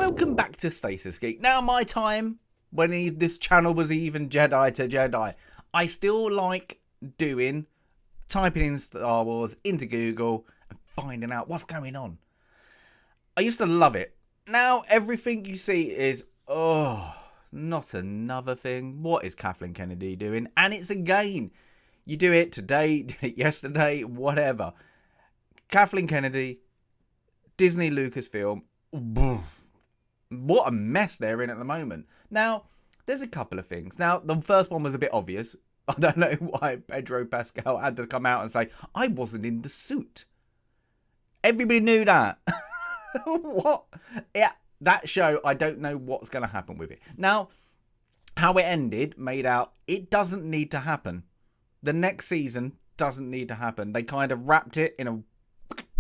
welcome back to Stasis Geek. Now, my time when this channel was even Jedi to Jedi, I still like typing in Star Wars into Google and finding out what's going on. I used to love it. Now, everything you see is, not another thing. What is Kathleen Kennedy doing? And it's again. You do it today, did it yesterday, whatever. Kathleen Kennedy, Disney Lucasfilm. What a mess they're in at the moment. Now, there's a couple of things. Now, the first one was a bit obvious. I don't know why Pedro Pascal had to come out and say, I wasn't in the suit. Everybody knew that. What? Yeah, that show, I don't know what's going to happen with it. Now, how it ended made out it doesn't need to happen. The next season doesn't need to happen. They kind of wrapped it in a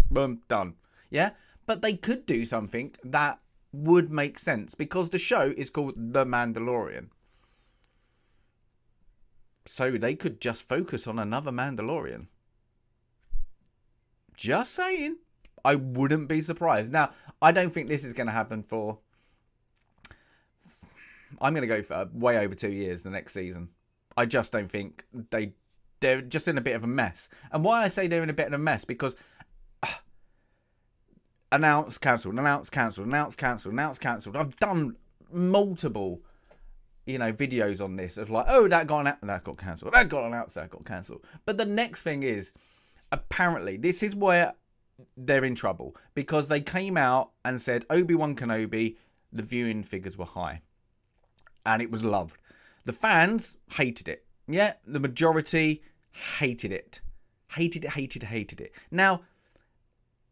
boom, done. Yeah? But they could do something that would make sense because the show is called The Mandalorian. So they could just focus on another Mandalorian. Just saying. I wouldn't be surprised. Now, I don't think this is going to happen for... I'm going to go for way over 2 years the next season. I just don't think they're just in a bit of a mess. And why I say they're in a bit of a mess, because announce, cancelled, announce, cancelled, announce, cancelled, announce, cancelled. I've done multiple, videos on this of like, oh, that got cancelled, that got announced, that got cancelled. But the next thing is, apparently, this is where they're in trouble, because they came out and said Obi-Wan Kenobi, the viewing figures were high. And it was loved. The fans hated it. Yeah, the majority hated it. Hated it. Now,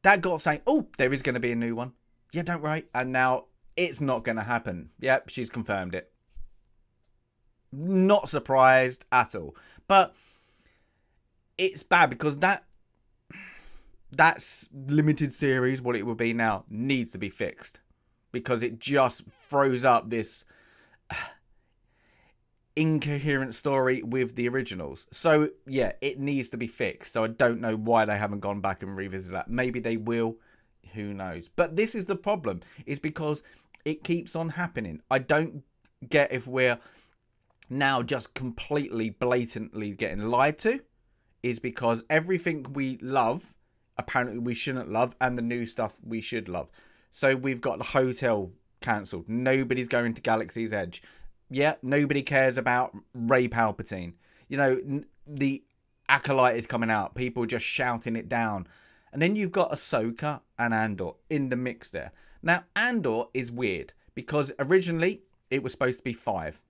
that got saying, oh, there is going to be a new one. Yeah, don't worry. And now it's not going to happen. Yep, she's confirmed it. Not surprised at all. But it's bad because that's limited series, what it will be now, needs to be fixed. Because it just throws up this incoherent story with the originals. So yeah, it needs to be fixed. So I don't know why they haven't gone back and revisited that. Maybe they will, who knows. But this is the problem, is because it keeps on happening. I don't get if we're now just completely blatantly getting lied to, is because everything we love apparently we shouldn't love, and the new stuff we should love. So we've got the hotel cancelled. Nobody's going to Galaxy's Edge. Yeah, nobody cares about Rey Palpatine. The Acolyte is coming out. People just shouting it down. And then you've got Ahsoka and Andor in the mix there. Now, Andor is weird because originally it was supposed to be 5.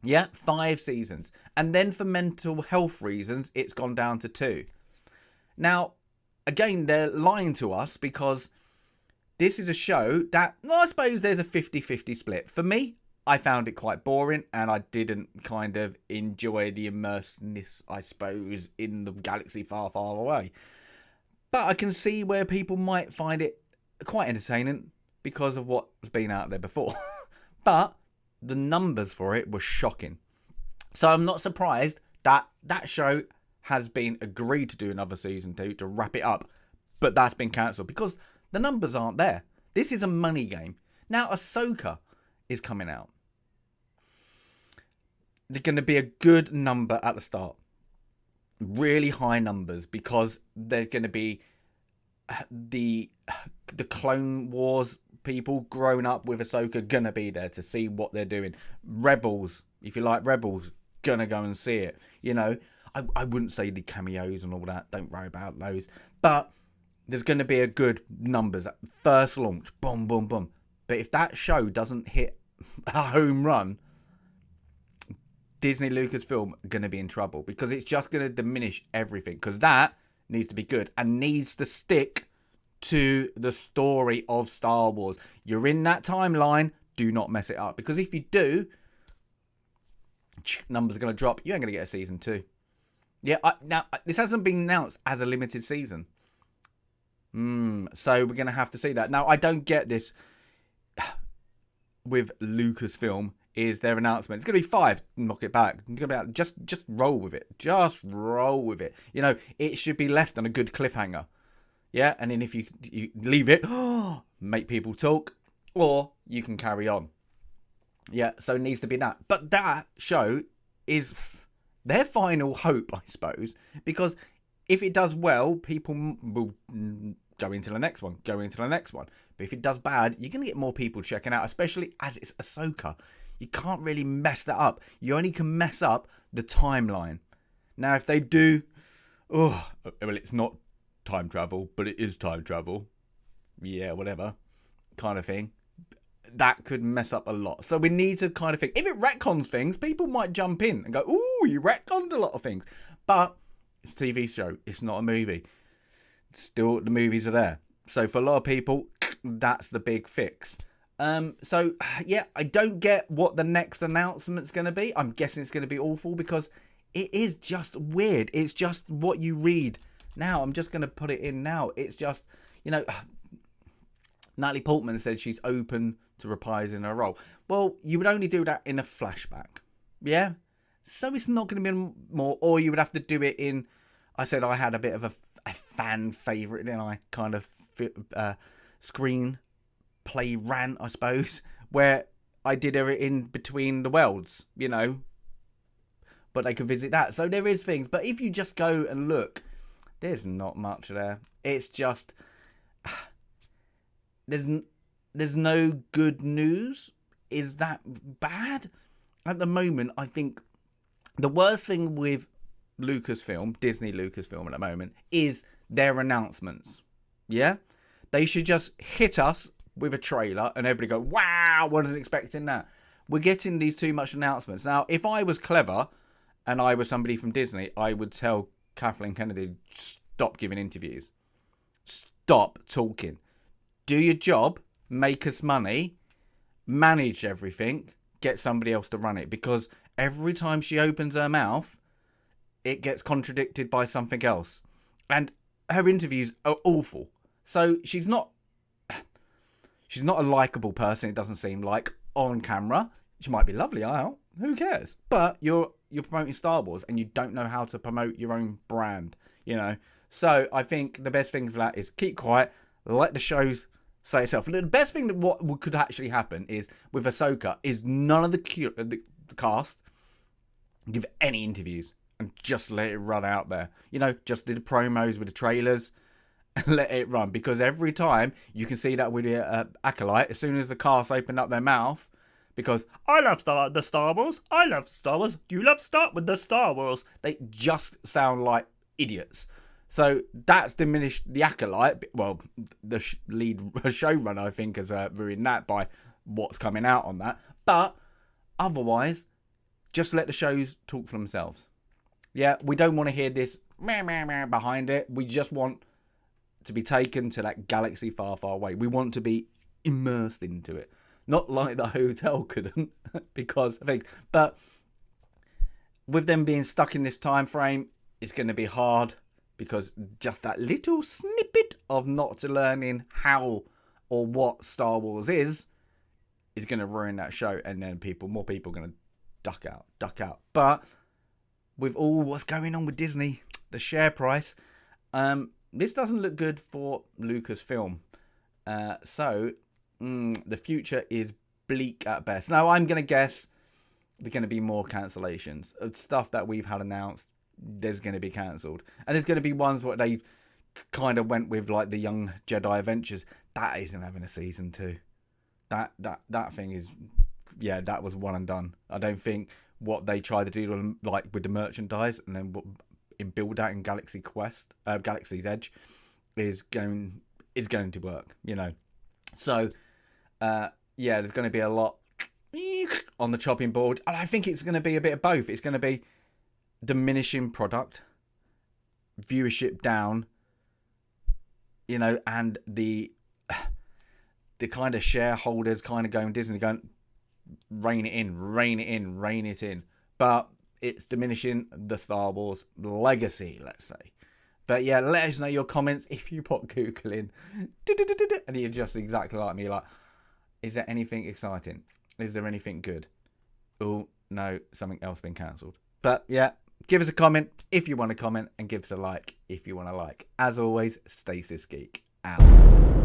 Yeah, 5 seasons. And then for mental health reasons, it's gone down to 2. Now, again, they're lying to us because this is a show that, I suppose there's a 50-50 split. For me, I found it quite boring, and I didn't kind of enjoy the immersiveness, I suppose, in the galaxy far, far away. But I can see where people might find it quite entertaining because of what's been out there before. But the numbers for it were shocking. So I'm not surprised that that show has been agreed to do another season 2 to wrap it up. But that's been cancelled because the numbers aren't there. This is a money game. Now, Ahsoka is coming out. They're going to be a good number at the start. Really high numbers, because there's going to be the Clone Wars people growing up with Ahsoka going to be there to see what they're doing. Rebels, if you like Rebels, going to go and see it. I wouldn't say the cameos and all that. Don't worry about those. But there's going to be a good numbers. First launch, boom, boom, boom. But if that show doesn't hit a home run, Disney Lucasfilm are going to be in trouble, because it's just going to diminish everything, because that needs to be good and needs to stick to the story of Star Wars. You're in that timeline, do not mess it up, because if you do, numbers are going to drop. You ain't going to get a season 2. Yeah, now this hasn't been announced as a limited season. So we're going to have to see that. Now, I don't get this with Lucasfilm. Is their announcement? It's going to be 5. Knock it back. It's going to be just roll with it. Just roll with it. It should be left on a good cliffhanger. Yeah, and then if you leave it, make people talk. or you can carry on. Yeah, so it needs to be that. But that show is their final hope, I suppose, because if it does well, people will go into the next one, But if it does bad, you're going to get more people checking out, especially as it's Ahsoka. You can't really mess that up. You only can mess up the timeline. Now, if they do, well, it's not time travel, but it is time travel. Yeah, whatever, kind of thing. That could mess up a lot. So we need to kind of think. If it retcons things, people might jump in and go, ooh, you retconned a lot of things. But it's a TV show. It's not a movie. Still, the movies are there. So for a lot of people, that's the big fix. So, yeah, I don't get what the next announcement's going to be. I'm guessing it's going to be awful because it is just weird. It's just what you read. Now, I'm just going to put it in now. It's just, Natalie Portman said she's open to reprising her role. Well, you would only do that in a flashback. Yeah? So it's not going to be more, or you would have to do it in, I said I had a bit of a fan favourite, and I kind of screen play rant, I suppose, where I did it in between the worlds, but they could visit that. So there is things, but if you just go and look, there's not much there. It's just, there's no good news. Is that bad? At the moment, I think the worst thing with Disney Lucasfilm at the moment, is their announcements. Yeah? They should just hit us with a trailer and everybody go, wow, wasn't expecting that. We're getting these too much announcements. Now, if I was clever and I was somebody from Disney, I would tell Kathleen Kennedy, stop giving interviews. Stop talking. Do your job, make us money, manage everything, get somebody else to run it. Because every time she opens her mouth, it gets contradicted by something else. And her interviews are awful. So she's not a likable person, it doesn't seem like, on camera. She might be lovely, who cares? But you're promoting Star Wars and you don't know how to promote your own brand, So I think the best thing for that is keep quiet, let the shows say itself. The best thing that what could actually happen is with Ahsoka is none of the cast give any interviews. And just let it run out there. Just do the promos with the trailers and let it run. Because every time you can see that with the Acolyte, as soon as the cast open up their mouth, because I love the Star Wars, I love Star Wars, you love the Star Wars, they just sound like idiots. So that's diminished the Acolyte. Well, the lead showrunner, I think, has ruined that by what's coming out on that. But otherwise, just let the shows talk for themselves. Yeah, we don't want to hear this meh, meh, meh behind it. We just want to be taken to that galaxy far, far away. We want to be immersed into it. Not like the hotel couldn't, because of things. But with them being stuck in this time frame, it's going to be hard, because just that little snippet of not learning how or what Star Wars is going to ruin that show. And then more people are going to duck out. But with all what's going on with Disney, the share price, this doesn't look good for Lucasfilm. So the future is bleak at best. Now, I'm going to guess there's going to be more cancellations of stuff that we've had announced. There's going to be cancelled, and there's going to be ones where they kind of went with, like the Young Jedi Adventures. That isn't having a season 2. That thing is, yeah, that was one and done. I don't think what they tried to do, like with the merchandise and then build that in Galaxy's Edge, is going to work. So there's going to be a lot on the chopping board, and I think it's going to be a bit of both. It's going to be diminishing product, viewership down, and the kind of shareholders kind of going Disney going, rein it in. But it's diminishing the Star Wars legacy, let's say. But yeah, let us know your comments if you put Google in and you're just exactly like me, like, is there anything exciting? Is there anything good? Oh, no, something else been cancelled. But yeah, give us a comment if you want to comment, and give us a like if you want to like. As always, Stasis Geek out.